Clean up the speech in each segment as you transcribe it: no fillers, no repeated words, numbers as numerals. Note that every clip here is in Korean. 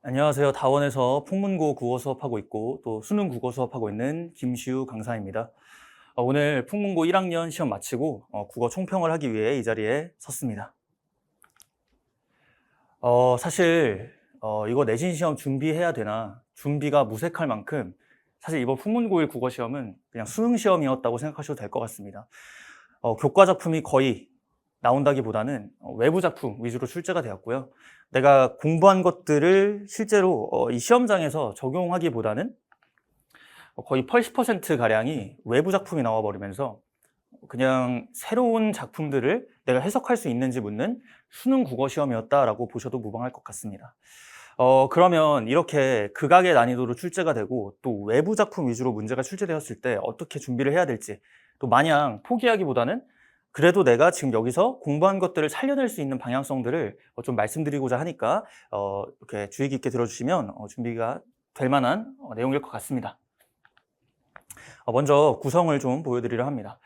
안녕하세요. 다원에서 풍문고 국어 수업하고 있고 또 수능 국어 수업하고 있는 김시우 강사입니다. 오늘 풍문고 1학년 시험 마치고 국어 총평을 하기 위해 이 자리에 섰습니다. 사실 이거 내신 시험 준비해야 되나 준비가 무색할 만큼 사실 이번 풍문고 1 국어 시험은 그냥 수능 시험이었다고 생각하셔도 될 것 같습니다. 교과 작품이 거의 나온다기보다는 외부 작품 위주로 출제가 되었고요. 내가 공부한 것들을 실제로 이 시험장에서 적용하기보다는 거의 80%가량이 외부 작품이 나와버리면서 그냥 새로운 작품들을 내가 해석할 수 있는지 묻는 수능 국어 시험이었다라고 보셔도 무방할 것 같습니다. 그러면 이렇게 극악의 난이도로 출제가 되고 또 외부 작품 위주로 문제가 출제되었을 때 어떻게 준비를 해야 될지, 또 마냥 포기하기보다는 그래도 내가 지금 여기서 공부한 것들을 살려낼 수 있는 방향성들을 좀 말씀드리고자 하니까 이렇게 주의 깊게 들어주시면 준비가 될 만한 내용일 것 같습니다. 먼저 구성을 좀 보여드리려 합니다.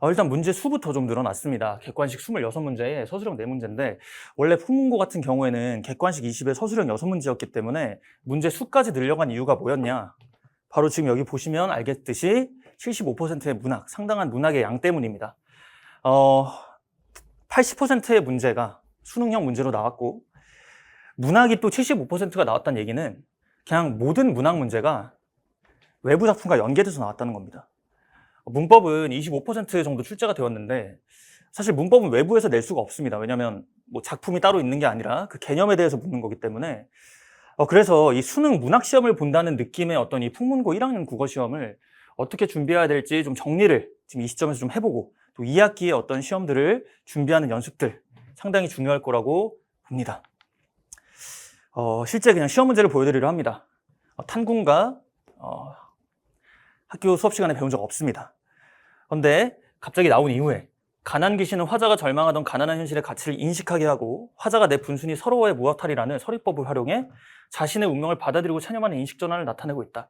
일단 문제 수부터 좀 늘어났습니다. 객관식 26문제에 서술형 4문제인데 원래 풍문고 같은 경우에는 객관식 20에 서술형 6문제였기 때문에 문제 수까지 늘려간 이유가 뭐였냐? 바로 지금 여기 보시면 알겠듯이 75%의 문학, 상당한 문학의 양 때문입니다. 80%의 문제가 수능형 문제로 나왔고 문학이 또 75%가 나왔다는 얘기는 그냥 모든 문학 문제가 외부 작품과 연계돼서 나왔다는 겁니다. 문법은 25% 정도 출제가 되었는데 사실 문법은 외부에서 낼 수가 없습니다. 왜냐하면 뭐 작품이 따로 있는 게 아니라 그 개념에 대해서 묻는 거기 때문에 그래서 이 수능 문학 시험을 본다는 느낌의 어떤 이 풍문고 1학년 국어 시험을 어떻게 준비해야 될지 좀 정리를 지금 이 시점에서 좀 해보고 또 2학기의 어떤 시험들을 준비하는 연습들 상당히 중요할 거라고 봅니다. 실제 그냥 시험 문제를 보여드리려 합니다. 탄군가 학교 수업 시간에 배운 적 없습니다. 그런데 갑자기 나온 이후에 가난 귀신은 화자가 절망하던 가난한 현실의 가치를 인식하게 하고 화자가 내 분순이 서러워해 무엇하리라는 서리법을 활용해 자신의 운명을 받아들이고 체념하는 인식 전환을 나타내고 있다.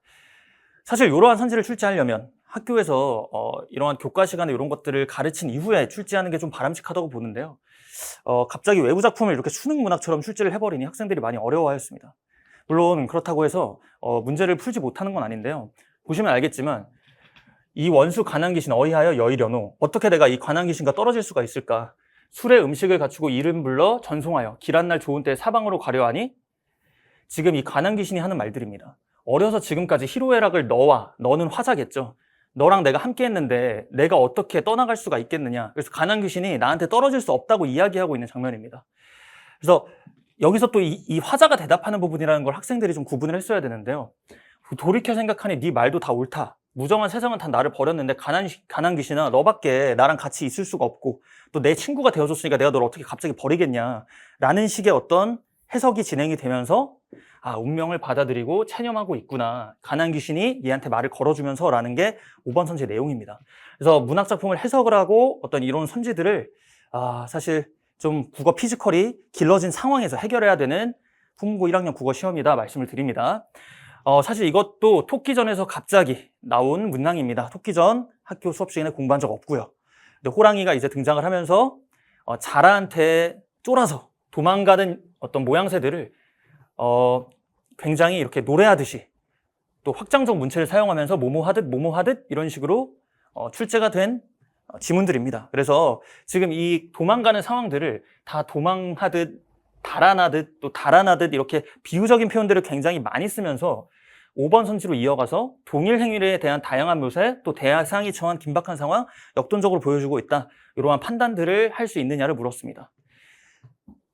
사실 이러한 선지를 출제하려면 학교에서 이러한 교과 시간에 이런 것들을 가르친 이후에 출제하는 게 좀 바람직하다고 보는데요. 갑자기 외부 작품을 이렇게 수능 문학처럼 출제를 해버리니 학생들이 많이 어려워하였습니다. 물론 그렇다고 해서 문제를 풀지 못하는 건 아닌데요. 보시면 알겠지만 이 원수 가난귀신 어이하여 여의려노 어떻게 내가 이 가난귀신과 떨어질 수가 있을까? 술의 음식을 갖추고 이름 불러 전송하여 길한 날 좋은 때에 사방으로 가려 하니 지금 이 가난귀신이 하는 말들입니다. 어려서 지금까지 희로애락을 너는 화자겠죠. 너랑 내가 함께 했는데 내가 어떻게 떠나갈 수가 있겠느냐. 그래서 가난귀신이 나한테 떨어질 수 없다고 이야기하고 있는 장면입니다. 그래서 여기서 또 이 화자가 대답하는 부분이라는 걸 학생들이 좀 구분을 했어야 되는데요. 돌이켜 생각하니 네 말도 다 옳다. 무정한 세상은 다 나를 버렸는데 가난 귀신아 너밖에 나랑 같이 있을 수가 없고 또 내 친구가 되어줬으니까 내가 널 어떻게 갑자기 버리겠냐 라는 식의 어떤 해석이 진행이 되면서 운명을 받아들이고 체념하고 있구나. 가난 귀신이 얘한테 말을 걸어주면서 라는 게 5번 선지의 내용입니다. 그래서 문학작품을 해석을 하고 어떤 이런 선지들을 사실 좀 국어 피지컬이 길러진 상황에서 해결해야 되는 풍문고 1학년 국어 시험이다 말씀을 드립니다. 사실 이것도 토끼전에서 갑자기 나온 문항입니다. 토끼전 학교 수업 시간에 공부한 적 없고요. 근데 호랑이가 이제 등장을 하면서 자라한테 쫄아서 도망가는 어떤 모양새들을 굉장히 이렇게 노래하듯이 또 확장적 문체를 사용하면서 뭐뭐하듯 이런 식으로 출제가 된 지문들입니다. 그래서 지금 이 도망가는 상황들을 다 도망하듯 달아나듯 또 달아나듯 이렇게 비유적인 표현들을 굉장히 많이 쓰면서 5번 선지로 이어가서 동일 행위에 대한 다양한 묘사 또 대상이 처한 긴박한 상황 역동적으로 보여주고 있다. 이러한 판단들을 할 수 있느냐를 물었습니다.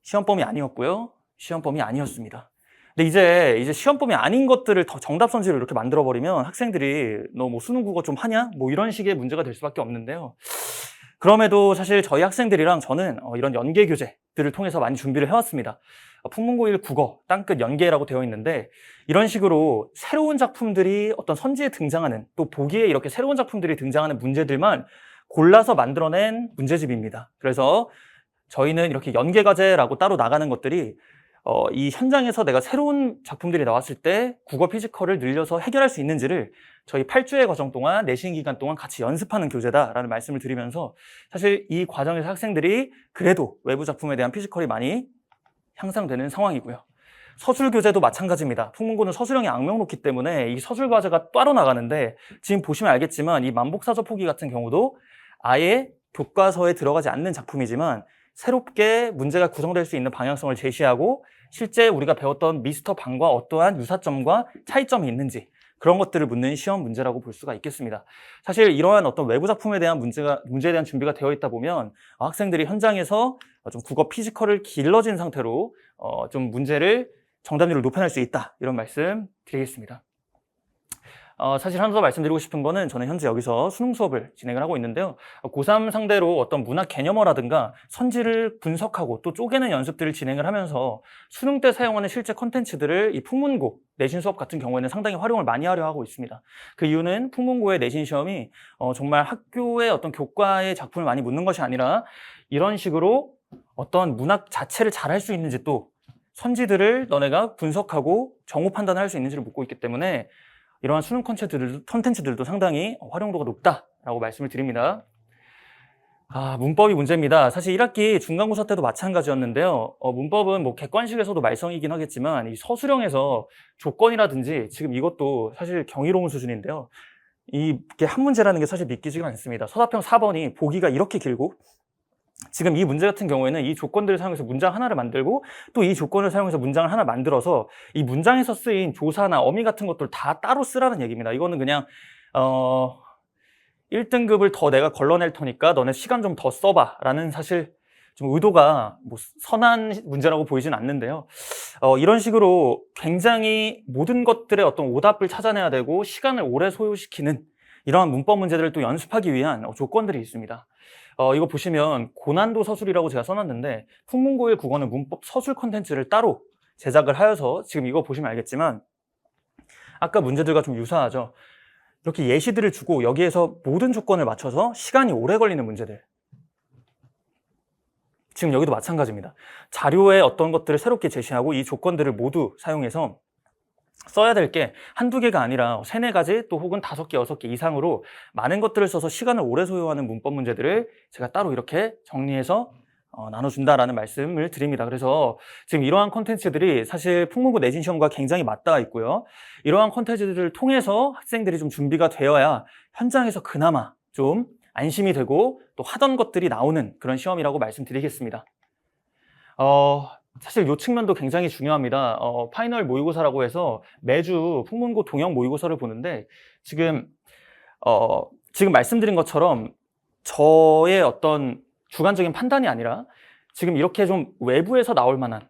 시험범위 아니었고요. 시험범위 아니었습니다. 근데 이제 시험범위 아닌 것들을 더 정답 선지로 이렇게 만들어버리면 학생들이 너 뭐 수능 국어 좀 하냐? 뭐 이런 식의 문제가 될 수밖에 없는데요. 그럼에도 사실 저희 학생들이랑 저는 이런 연계 교재들을 통해서 많이 준비를 해왔습니다. 풍문고 1 국어, 땅끝 연계라고 되어 있는데 이런 식으로 새로운 작품들이 어떤 선지에 등장하는 또 보기에 이렇게 새로운 작품들이 등장하는 문제들만 골라서 만들어낸 문제집입니다. 그래서 저희는 이렇게 연계 과제라고 따로 나가는 것들이 이 현장에서 내가 새로운 작품들이 나왔을 때 국어 피지컬을 늘려서 해결할 수 있는지를 저희 8주의 과정 동안 내신 기간 동안 같이 연습하는 교재다라는 말씀을 드리면서 사실 이 과정에서 학생들이 그래도 외부 작품에 대한 피지컬이 많이 향상되는 상황이고요. 서술 교재도 마찬가지입니다. 풍문고는 서술형이 악명 높기 때문에 이 서술 과제가 따로 나가는데 지금 보시면 알겠지만 이 만복사저포기 같은 경우도 아예 교과서에 들어가지 않는 작품이지만 새롭게 문제가 구성될 수 있는 방향성을 제시하고 실제 우리가 배웠던 미스터 방과 어떠한 유사점과 차이점이 있는지 그런 것들을 묻는 시험 문제라고 볼 수가 있겠습니다. 사실 이러한 어떤 외부 작품에 대한 문제에 대한 준비가 되어 있다 보면 학생들이 현장에서 좀 국어 피지컬을 길러진 상태로 좀 문제를 정답률을 높여낼 수 있다. 이런 말씀 드리겠습니다. 사실 하나 더 말씀드리고 싶은 거는 저는 현재 여기서 수능 수업을 진행을 하고 있는데요. 고3 상대로 어떤 문학 개념어라든가 선지를 분석하고 또 쪼개는 연습들을 진행을 하면서 수능 때 사용하는 실제 컨텐츠들을 이 풍문고, 내신 수업 같은 경우에는 상당히 활용을 많이 하려 하고 있습니다. 그 이유는 풍문고의 내신 시험이 정말 학교의 어떤 교과의 작품을 많이 묻는 것이 아니라 이런 식으로 어떤 문학 자체를 잘할 수 있는지 또 선지들을 너네가 분석하고 정오 판단을 할 수 있는지를 묻고 있기 때문에 이러한 수능 컨텐츠들도 상당히 활용도가 높다라고 말씀을 드립니다. 문법이 문제입니다. 사실 1학기 중간고사 때도 마찬가지였는데요. 문법은 뭐 객관식에서도 말썽이긴 하겠지만 이 서술형에서 조건이라든지 지금 이것도 사실 경이로운 수준인데요. 이게 한 문제라는 게 사실 믿기지가 않습니다. 서답형 4번이 보기가 이렇게 길고 지금 이 문제 같은 경우에는 이 조건들을 사용해서 문장 하나를 만들고 또 이 조건을 사용해서 문장을 하나 만들어서 이 문장에서 쓰인 조사나 어미 같은 것들 다 따로 쓰라는 얘기입니다. 이거는 그냥 1등급을 더 내가 걸러낼 테니까 너네 시간 좀 더 써봐 라는 사실 좀 의도가 뭐 선한 문제라고 보이진 않는데요. 이런 식으로 굉장히 모든 것들의 어떤 오답을 찾아내야 되고 시간을 오래 소요시키는 이러한 문법 문제들을 또 연습하기 위한 조건들이 있습니다. 이거 보시면 고난도 서술이라고 제가 써놨는데 풍문고1 국어는 문법 서술 컨텐츠를 따로 제작을 하여서 지금 이거 보시면 알겠지만 아까 문제들과 좀 유사하죠. 이렇게 예시들을 주고 여기에서 모든 조건을 맞춰서 시간이 오래 걸리는 문제들 지금 여기도 마찬가지입니다. 자료에 어떤 것들을 새롭게 제시하고 이 조건들을 모두 사용해서 써야 될 게 한두 개가 아니라 3, 4가지 또 혹은 5개, 6개 이상으로 많은 것들을 써서 시간을 오래 소요하는 문법 문제들을 제가 따로 이렇게 정리해서 나눠준다라는 말씀을 드립니다. 그래서 지금 이러한 콘텐츠들이 사실 풍문고 내신 시험과 굉장히 맞닿아 있고요. 이러한 콘텐츠들을 통해서 학생들이 좀 준비가 되어야 현장에서 그나마 좀 안심이 되고 또 하던 것들이 나오는 그런 시험이라고 말씀드리겠습니다. 사실 이 측면도 굉장히 중요합니다. 파이널 모의고사라고 해서 매주 풍문고 동형 모의고사를 보는데 지금 말씀드린 것처럼 저의 어떤 주관적인 판단이 아니라 지금 이렇게 좀 외부에서 나올 만한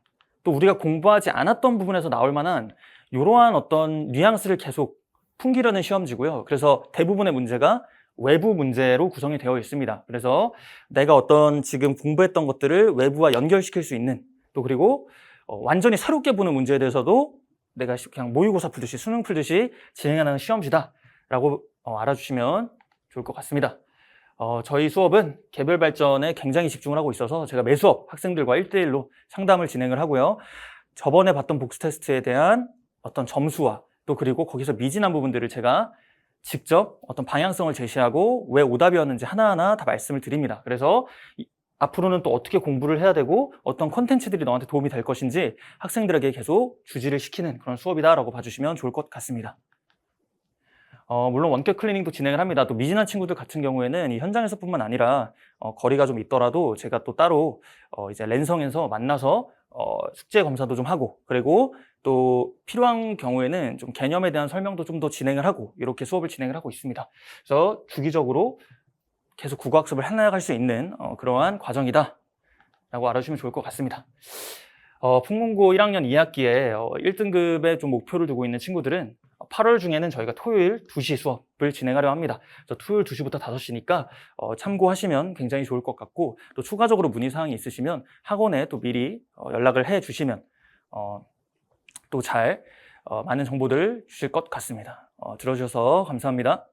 또 우리가 공부하지 않았던 부분에서 나올 만한 이러한 어떤 뉘앙스를 계속 풍기려는 시험지고요. 그래서 대부분의 문제가 외부 문제로 구성이 되어 있습니다. 그래서 내가 어떤 지금 공부했던 것들을 외부와 연결시킬 수 있는 또 그리고 완전히 새롭게 보는 문제에 대해서도 내가 그냥 모의고사 풀듯이 수능 풀듯이 진행하는 시험지다라고 알아주시면 좋을 것 같습니다. 저희 수업은 개별 발전에 굉장히 집중을 하고 있어서 제가 매 수업 학생들과 1대1로 상담을 진행을 하고요. 저번에 봤던 복수 테스트에 대한 어떤 점수와 또 그리고 거기서 미진한 부분들을 제가 직접 어떤 방향성을 제시하고 왜 오답이었는지 하나하나 다 말씀을 드립니다. 그래서 앞으로는 또 어떻게 공부를 해야 되고 어떤 콘텐츠들이 너한테 도움이 될 것인지 학생들에게 계속 주지를 시키는 그런 수업이다라고 봐주시면 좋을 것 같습니다. 물론 원격 클리닝도 진행을 합니다. 또 미진한 친구들 같은 경우에는 이 현장에서뿐만 아니라 거리가 좀 있더라도 제가 또 따로 이제 랜성에서 만나서 숙제 검사도 좀 하고 그리고 또 필요한 경우에는 좀 개념에 대한 설명도 좀 더 진행을 하고 이렇게 수업을 진행을 하고 있습니다. 그래서 주기적으로 계속 국어학습을 해나갈 수 있는 그러한 과정이다 라고 알아주시면 좋을 것 같습니다. 풍문고 1학년 2학기에 1등급에 좀 목표를 두고 있는 친구들은 8월 중에는 저희가 토요일 2시 수업을 진행하려 합니다. 그래서 토요일 2시부터 5시니까 참고하시면 굉장히 좋을 것 같고 또 추가적으로 문의사항이 있으시면 학원에 또 미리 연락을 해 주시면 또 잘 많은 정보들 주실 것 같습니다. 들어주셔서 감사합니다.